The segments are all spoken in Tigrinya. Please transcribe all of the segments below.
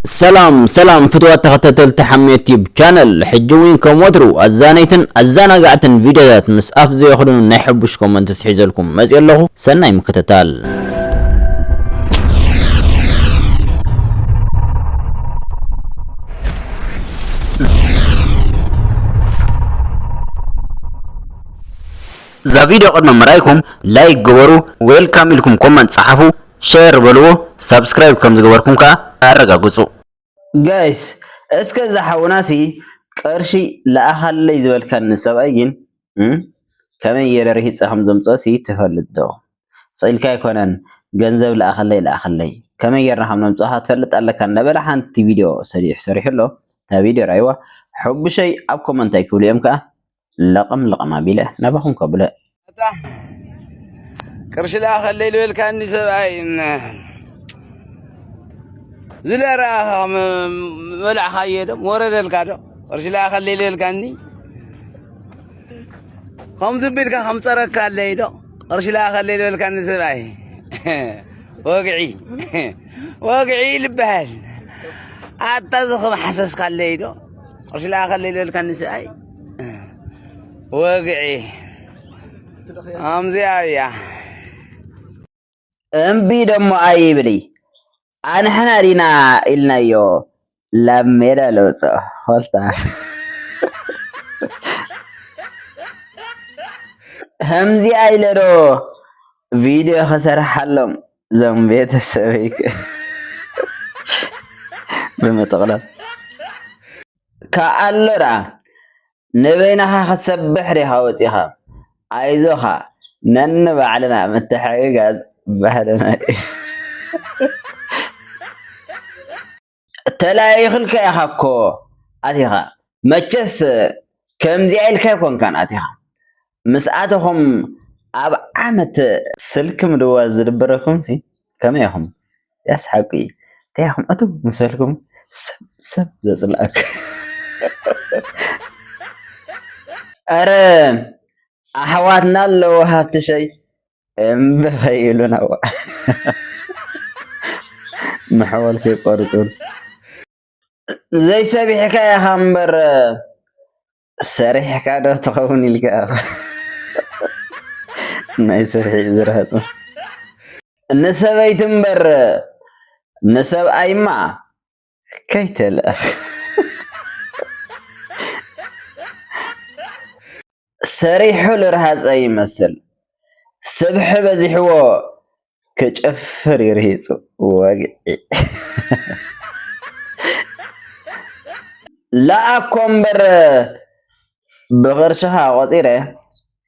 سلام فتوات تختتل تحميت يوب channel حجوين كمودرو أزانيتن أزانقعتن فيديوهات مس أفزي يخدون نحبوش كومنت تسحيز لكم مزيل له سناي مكتتال ذا فيديو قدنا مرايكم لايك جبرو ويلكم لكم كومنت صحفو شير بلو سبسكرايب كم زغبركم كا أرجع جايز اسكا زحوناسي قرشي لأهل لي زبل كان سبايين كمان يريه صحم زمصاسي تفلدو سئل كاي كونن ገንዘብ ለአኸለይ ከመይ የርና ሐምናም ጻሃ ተፈልጥ አለ ካን ነበለ ሓንቲ ቪዲዮ ሰሪሕ ሎ ታ ቪዲዮ ራይዋ حب شيء ኣብ ኮመንት ኣይክብሉ እዮም ከ ለቀም አቢለ ነባኹን ከብለ ቅርሽ ለአኸለይ ልብል ካን ሰብኣይ ዝለራ መልዓኻ የደም ወረደልካ ዶ ቅርሽ ለአኸለይ ልብል ካኒ ከም ዝብልካ ከም ፀረካ ኣለይ ዶ ቅርሽ ለአኸለይ ልብል ካኒ ሰብኣይ وقعي لبهال أتذكر حساس خليدو قرش لا خليدو الكنساء وقعي أمزي أبيا أمبي دم أيبلي أنا حنارينا إلنا يو لميرا لوسو هولتا همزي أيلرو فيديو خسر حلم زنبيت السبيك بمتغلب كألرا نبينها خسبح ريها وزيها عايزوها ننبع علينا متحقيقات بهدنا تلاقي خلك يا حكو أتيها مجلس كم دي الكيكون كان أتيها مساعدهم أب عمت سلك مدواز دبركم سي كم ياهم يسحقي تياهم أتو مسلكم سب زلك أرى أحواتنا لو هبت شيء بخيلنا محاول في قرطول زي سبي حكاية همبر سري حكاية تقوني الكاف نايس في زرهاتو النسب يتمبر نسب أيما كيتل سريح لرهاز أي مثل سبح بزحو كجفر يرهيسو واقعي لا أكمبر بغرشها غطيرة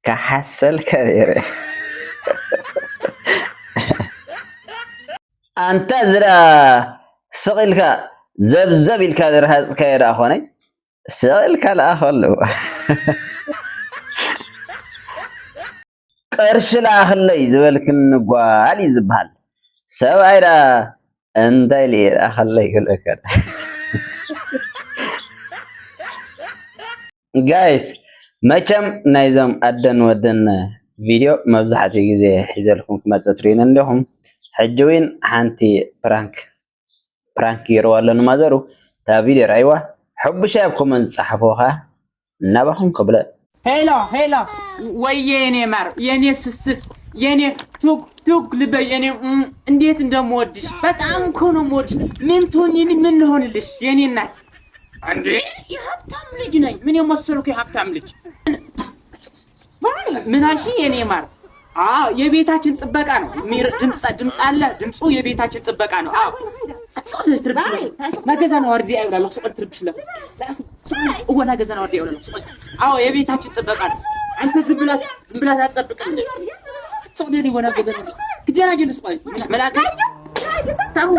كحسل كبير أنت زرا سقيلك زبزب الكادر هز كيرا هوني سقيلك لا خلو قرش لا خلي زبلك نقوالي زبال سوايرا أنت لي أخلي كلك guys መቸም ናይዞም ኣደን ወደን ቪድዮ መብዛሕትኡ ግዜ ሒዘልኩም ክመፅእ ትሪኢን ኣለኹም ሕጂ እውን ሓንቲ ፕራንክ ገይረዋ ኣሎ ንማዘሩ እታ ቪድዮ ራእይዋ ሕቡሻይ ኣብ ኮመንት ዝፀሓፍዎ ኸ እናባኹም ክብለ ሄሎ ወየ የኔ ማር የኔ ስስት የኔ ቱክ ልበይ የኔ እንዴት እንደምወድሽ በጣም እኮ ነው የምወድሽ ምን ትሆኚልኝ ምን ልሆንልሽ የኔ እናት አንዴ የሀብታም ልጅ ነኝ ምን የመሰልኩ የሀብታም ልጅ ምን አልሽ የኔ ማር የቤታችን ጥበቃ ነው ድምጽ አለ ድምጹ የቤታችን ጥበቃ ነው አትሶስ ትርብሽ ማገዛ ነው ወርዲ አይውላለሁ ሱቅ ትርብሽ ለፍ ወና ገዛ ነው ወርዲ አይውላለሁ ሱቅ የቤታችን ጥበቃ ነው አንተ ዝም ብላ አትጠብቅም ሱቅ ደሪ ወና ገዛ ነው ግዴና ጀልስ ቆይ መላካ ታው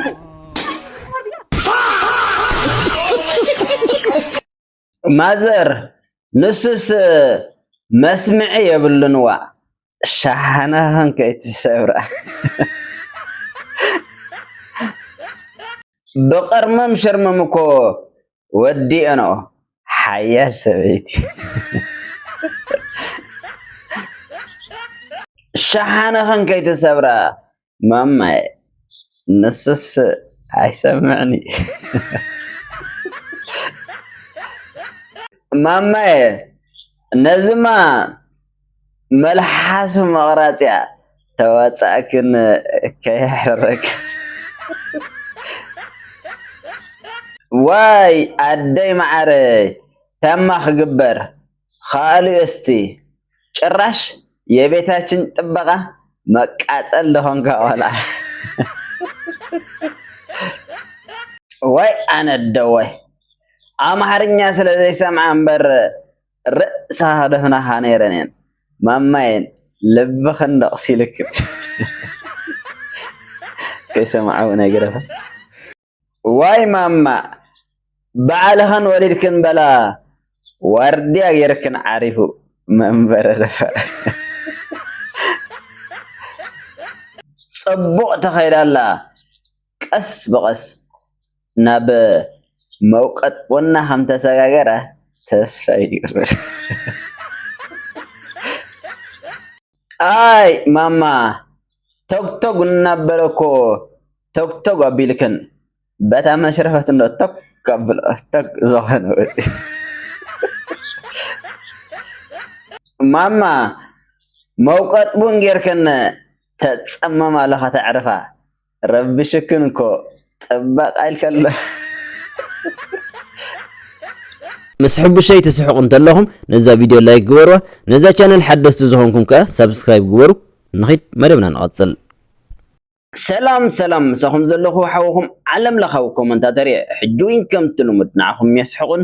ማዘር ንሱስ መስምዕ የብልንዋ ሻሓናኸን ከይትሰብራ ብቐርመም ሸርመም እኮ ወዲአኖ ሓያል ሰበይቲ ሻሓናኸን ከይትሰብራ ማማይ ንሱስ አይሰማعني ማማዬ እነዚህማ መልሓስ መቕራፅያ ተዋፃእክን ከይሕረክ ዋይ አደይ ማዕረይ ተማ ክግበር ካልእ እስቲ ጭራሽ የቤታችን ጥበቃ መቃፀል ለሆንካ ዋላ ወይ አነደወይ አማርኛ ስለዘይሰምዓ እምበር ርእሳ ደፍናኻ ነይረን ማማዬን ልብኽን ደቕሲልክ ከይሰምዓው ነገረፈ ዋይ ማማ ባዕልኽን ወሊድክን በላ ዋርድያ ጌርክን ዓሪፉ መንበረ ደፈ ጽቡቕ ተኸይዳላ ቀስ በቐስ ናብ መውቀጥ ቡና ከም ተሰጋገረ ተስፋ ይግበር አይ ማማ ቶክቶክ እናበለኮ ቶክቶክ አቢልክን በታ መሽረፈት እንዶ ቶክ አብሎ ቶክ ዝኾነ ማማ መውቀጥ ቡን ጌርክን ተጸመማ ለኻ ተዕርፋ ረብሽክን እኮ ጥባቅ አይልከለ ምስ ሕቡሸይ ትስሕቁ እንተለኹም ነዛ ቪድዮ ላይክ ግበርዋ ነዛ ቻነል ሓደስቲ ዝኾንኩም ከ ሰብስክራይብ ግበሩ ንኺድ መደብና ንቐፅል ሰላም ሰላም ምሳኹም ዘለኹ ሓወኹም ዓለም ለኻዊ ኮመንታተር እየ ሕጂ እውን ከም ትልሙድ ንዓኹም የስሕቁን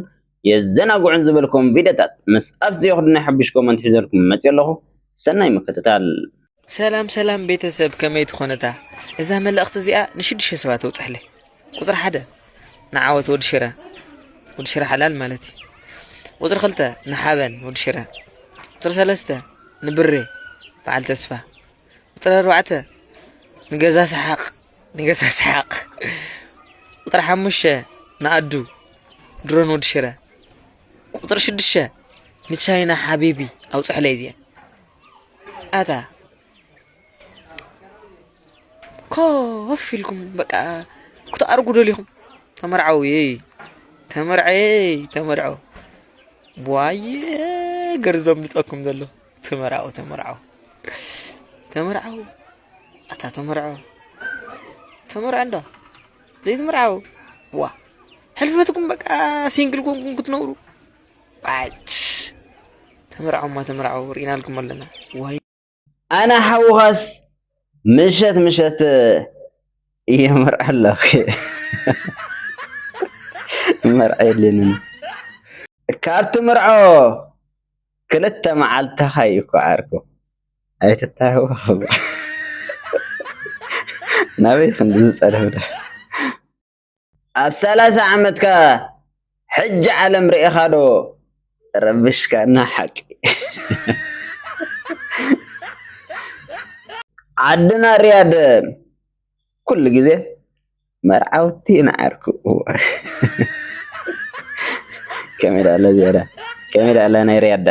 የዘናግዑን ዝበልኩም ቪድዮታት ምስ ኣብዘይኹድ ናይ ሓዱሽ ኮመንት ሒዘልኩም መፅእ ኣለኹ ሰናይ ምክትታል ሰላም ሰላም ቤተሰብ ከመይ ትኾነታ እዛ መልእኽቲ እዚኣ ንሽዱሽተ ሰባት ተውፅሕለ ቁፅሪ 1 ንዓወት ወዲ ሽረ ሓላል ማለት እዩ ቁፅሪ 2 ንሓበን ወዲ ሽረ ቁፅሪ 3 ንብሬ በዓል ተስፋ ቁፅሪ 4 ንገዛ ሰሓቅ ቁፅሪ 5 ንኣዱ ድሮን ወዲ ሽረ ቁፅሪ 6 ንቻይና ሓቢቢ ኣውፅሕለ እዚኣ ኣታ ኮፍ ኢልኩም በቃ ክትኣርጉ ደሊኹም ተመርዐው ዋየ ገርዞም ልጠኩም ዘሎ ተመርዐው ኣታ ተመርዐው እንዶ ዘይተመርዐው ዋ ሕልፈትኩም በቃ ሲንግል ኮንኩም ክትነብሩ ባጭ ተመርዐው ርኢናልኩም ኣለና ዋይ ኣነ ሓውኻስ ምሸት ይመርዐለኹ መርዐየለንን ካብቲ ምርዖ 2 መዓልትኻ ይኳዓርኩ ኣይትታይዋ ናበይ ክንዲ ዝፀለብደ ኣብ 30 ዓመትካ ሕጂ ዓለም ርኢኻ ዶ ረብሽካና ሓቂ ዓድና ርያድ ኩሉ ግዜ መርዓውቲ ንዓርኩ ከመይ ዳለ ናይ ርያዳ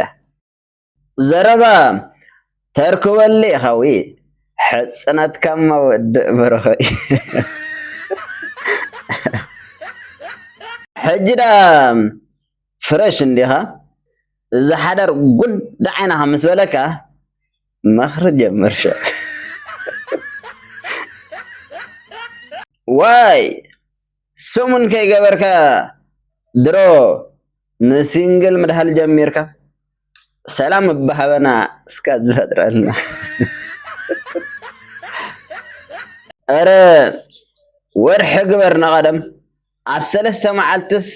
ዘረባ ተርክበሊ ኢኻዊ ሕፅነትካ መወድእ በረኸ ሕጂ ዳ ፍረሽ እንዲኻ እዚ ሓዳር ጉንዲ ዓይንኻ ምስ በለካ መኽሪ ጀምር ዋይ ሰሙን ከይገበርካ ድሮ ንሲንግል ምድሃል ጀሚርካ ሰላም እባሃበና እስካ ዝፈጥረልና ኣረ ወርሒ ግበር ነቐደም ኣብ 3 መዓልትስ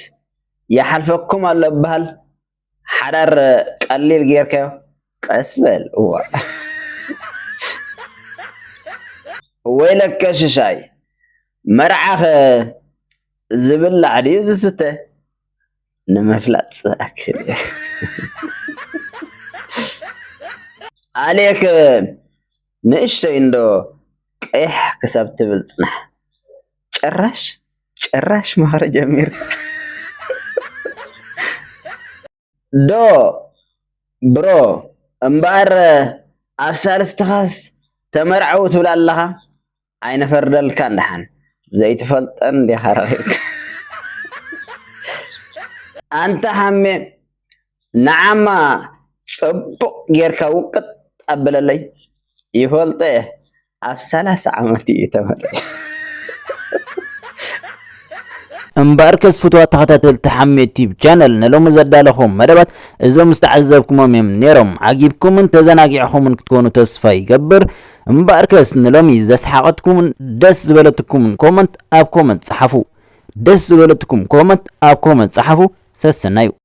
ይሓልፈኩም ኣሎ እባሃል ሓዳር ቀሊል ጌርካዮ ቀስ በል እዋ ወይ ለከሽሻይ መርዓኸ ዝብላዕ ድዩ ዝስተ ንምፍላጥ ኣክል ኣሌክ ንእሽተይ እንዶ ቀይሕ ክሳብ ትብል ፅናሕ ጭራሽ መኽረ ጀሚር ዶ ብሮ እምበር ኣብ 3 ተመርዐው ትብል ኣለኻ ኣይነፈርደልካ እንዳሓን ዘይትፈልጠን እንዲሃራይክ أنت حمي نعم صبق غيرك وقت قبل لي يفلطه أف 30 عامات يتملي امباركس فتوات تخاتل تحمي تيب channel نلوم زدالهم مدبات إذا مستعذبكم من نيرم عجيبكم من تزناقعكم من تكونوا تصفى يقبر امباركس نلوم إذا سحقتكم دس زبلتكم كومنت أب كومنت صحفو دس زبلتكم كومنت أب كومنت صحفو سسنايو